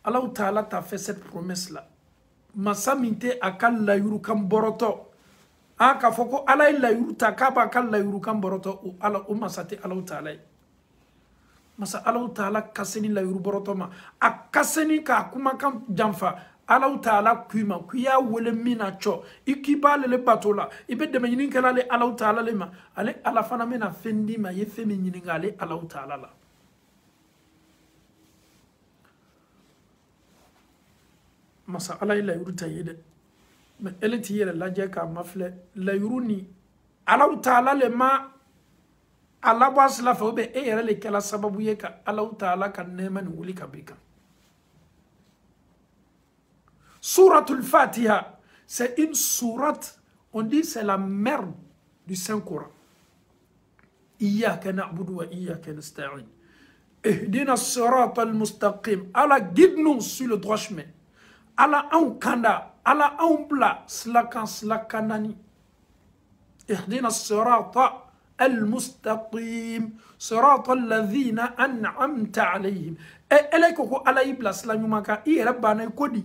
Allah Ta'ala t'a fait cette promesse là. Masaminte aka la yuru kam boroto aka foko ala la yuruta kaba aka la yuru kam boroto o ala o masate Allah Ta'ala. Masa Allah Ta'ala kaseni la yuru boroto ma akaseni ka kuma kam jamfa Allah Ta'ala kuima kuya wole mina cho ikiba le batola ibe de menyin kala le Allah Ta'ala le ma ale ala fana mena fendi ma ye femi nyin ngale Allah Ta'ala la masa ala ila yuru tayede me eleti yele laje ka mafle la yuru ni Allah Ta'ala le ma ala was la fobe e yere le kala sababu ye ka Allah Ta'ala kan nema ni wuli kabika. Souratul Fatiha, c'est une sourate, on dit c'est la mère du Saint-Coran. Iyyaka na'budu wa iyyaka nasta'in. Ihdina as-sirata al-mustaqim. Allah guide-nous sur le droit chemin. Allah en kanda, Allah en bla, slakanani. Ihdina as-sirata al-mustaqim. Sirata alladhina an'amta alayhim. Et elle est koko Allah ibla slanyumaka, i rabana kodi.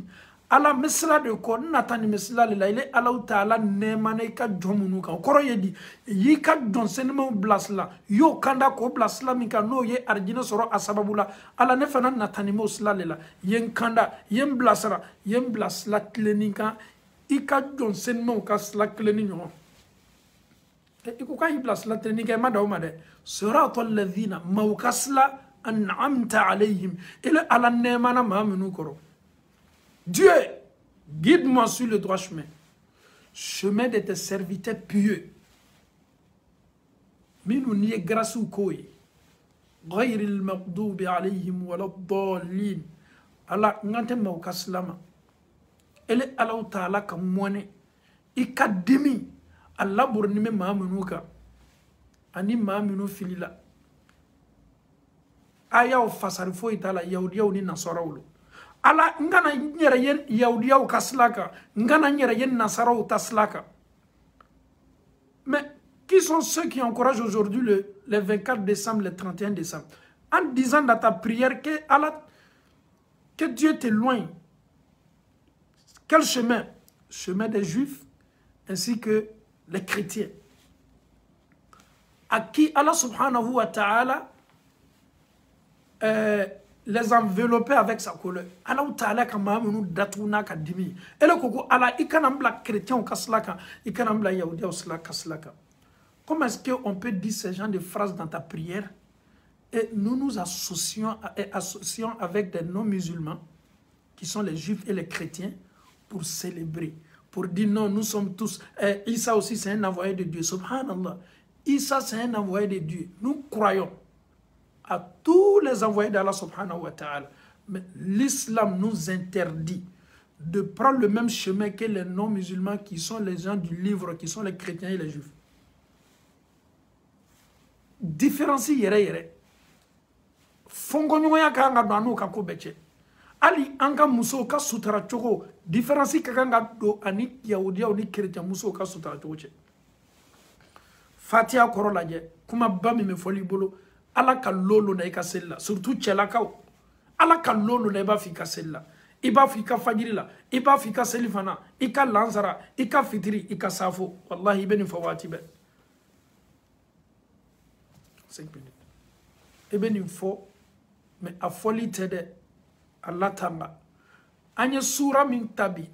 ala misla de ko natani misla le la ile ala taala nemane ka jomunu ka koro yedi yi ka jon senmo blasla yo kanda ko blasla min ka no ye arjina soro asababula ala ne fana natani mo sla le la yen kanda yen blasla klinika ika jon senmo ka sla klinika iko ka blasla klinika ma daw ma de siratal ladhina mawkasla an'amta alayhim ila ala nemana ma minu koro. Dieu, guide-moi sur le droit chemin. Chemin de tes serviteurs pieux. Minou niye grâce ou koye. غير المغضوب عليهم ولا الضالين. Allah ngante mawka slama. Ele Allah ta'ala ka mwane. Ika dimi. Allah burnime maamunuka. Ani maamunu filila. Aya o fasarifo itala yahudiya ni nasara ulo. Ala ngana nyere yen yahudiya kaslaka, ngana nyere yen nasara taslaka. Mais qui sont ceux qui encouragent aujourd'hui le 24 décembre, le 31 décembre, en disant dans ta prière que Allah, que Dieu t'éloigne. Quel chemin? Chemin des Juifs ainsi que les chrétiens. À qui Allah subhanahu wa ta'ala les envelopper avec sa couleur. Allah ta'ala kama munu datuna ka dimi. Ele koko ala ikanambla chrétien ou kaslaka, ikanambla yaoudia ou kaslaka. Comment est-ce qu'on peut dire ces genre de phrases dans ta prière et nous nous associons avec des non-musulmans qui sont les juifs et les chrétiens pour célébrer, pour dire non, nous sommes tous, Isa aussi c'est un envoyé de Dieu, subhanallah. Isa c'est un envoyé de Dieu. Nous croyons à tous les envoyés d'Allah subhanahu wa ta'ala. Mais l'islam nous interdit de prendre le même chemin que les non-musulmans qui sont les gens du livre, qui sont les chrétiens et les juifs. Différencie yere yere. Fongo nyoya ka nga do anu ka ko beche. Ali anga muso ka sutara chogo. Différencie ka nga do ani yahudiya ou ni chrétien muso ka sutara chogo che. Fatia korola je kuma bami me foli bolo. Ala ka lolo na ika sella, surtout tchela kao. Ala ka lolo na iba fika sella. Iba fika fajiri la, iba fika selifana, ika lansara, ika fitri, ika safo. Wallahi ibeni fawati be. 5 minutes. Ibeni fo, mais a foli tede, Allah tanga. Anye sura min tabi,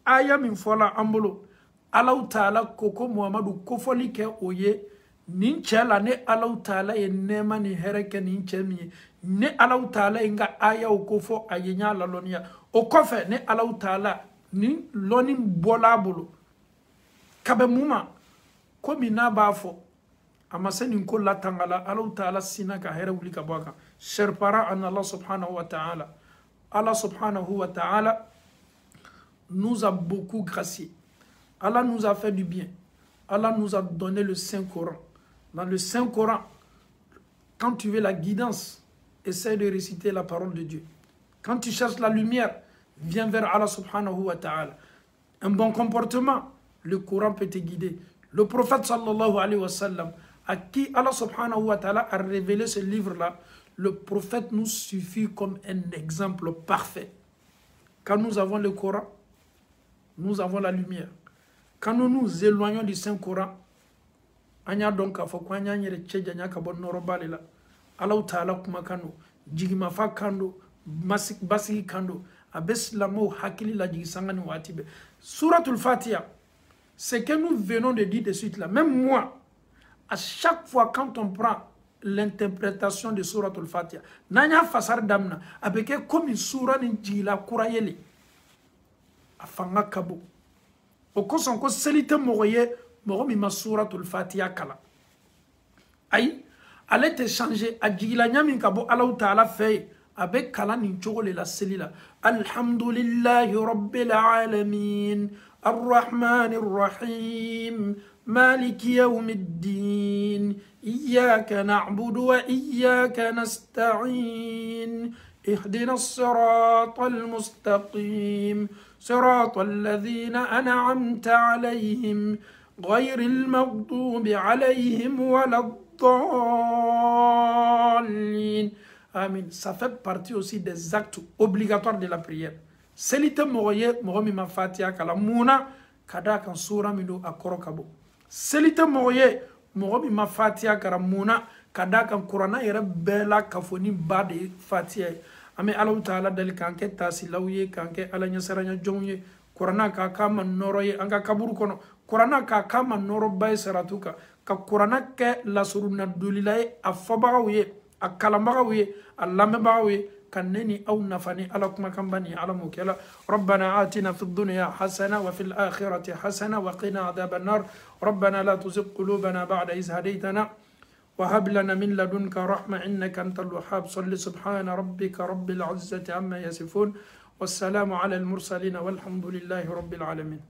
aya min fola ambolo, Allah ta'ala koko Muhammadu kofoli ke oye, nin cɛla ne Alahu Taala ye nɛɛma ni hɛrɛ kɛ nin cɛ min ye ne Alahu Taala ye n ka ayaw ko fɔ a ye n y'a lalɔnniya o kɔfɛ ne Alahu Taala ni lɔnni bɔla a bolo ka bɛn mun ma komi n'a b'a fɔ a ma se nin ko latanga la Alahu Taala sina ka hɛrɛ wuli ka bɔ a kan chers parents en Allah subhanahu wa ta'ala Allah subhanahu wa ta'ala nous a beaucoup gracié. Allah nous a fait du bien. Allah nous a donné le Saint-Coran. Dans le Saint-Coran, quand tu veux la guidance, essaie de réciter la parole de Dieu. Quand tu cherches la lumière, viens vers Allah subhanahu wa ta'ala. Un bon comportement, le Coran peut te guider. Le prophète sallallahu alayhi wa sallam, à qui Allah subhanahu wa ta'ala a révélé ce livre-là, le prophète nous suffit comme un exemple parfait. Quand nous avons le Coran, nous avons la lumière. Quand nous nous éloignons du Saint-Coran, anya donc a foko anya nyere cheja nyaka bon norobale la Allah Taala kuma kando jigima fa kando basi kando abeslamo hakili la jigi sangani watibe. Suratul Fatiha, ce que nous venons de dire de suite là, même moi, à chaque fois quand on prend l'interprétation de Suratul Fatiha, nanya fasar damna abeke comme une sourate njila kurayele afanga kabo o ko son ko selite moye mo mi Suratul Fatiha kala ay allait échanger a jigila nyami kabo Allah Taala fait avec kala ni chogole la selila alhamdulillahi rabbil alamin arrahmanir rahim مالك يوم الدين إياك نعبد وإياك نستعين اهدنا الصراط المستقيم صراط الذين أنعمت عليهم غير المغضوب عليهم ولا الضالين. Amen. Ça fait partie aussi des actes obligatoires de la prière. selite mogoye mogomi ma fatiha kala muna kada kan sura mido akoro kabo selite mogoye mogomi ma fatiha kala muna kada kan qur'ana yere bela kafoni bade fatiha ame Allah taala dal kanke tasilawye kanke ala nyasaranya jongye qur'ana ka kama noroye anga kaburu kono qur'ana ka kama noro bay saratuka ka qur'ana ke la suruna dulilay afabawye akalambawye allamebawye كنني أو نفني على كما كان بني على مكلا ربنا آتنا في الدنيا حسنة وفي الآخرة حسنة وقنا عذاب النار ربنا لا تزغ قلوبنا بعد إذ هديتنا وهب لنا من لدنك رحمة إنك أنت الوهاب صل سبحان ربك رب العزة عما يصفون والسلام على المرسلين والحمد لله رب العالمين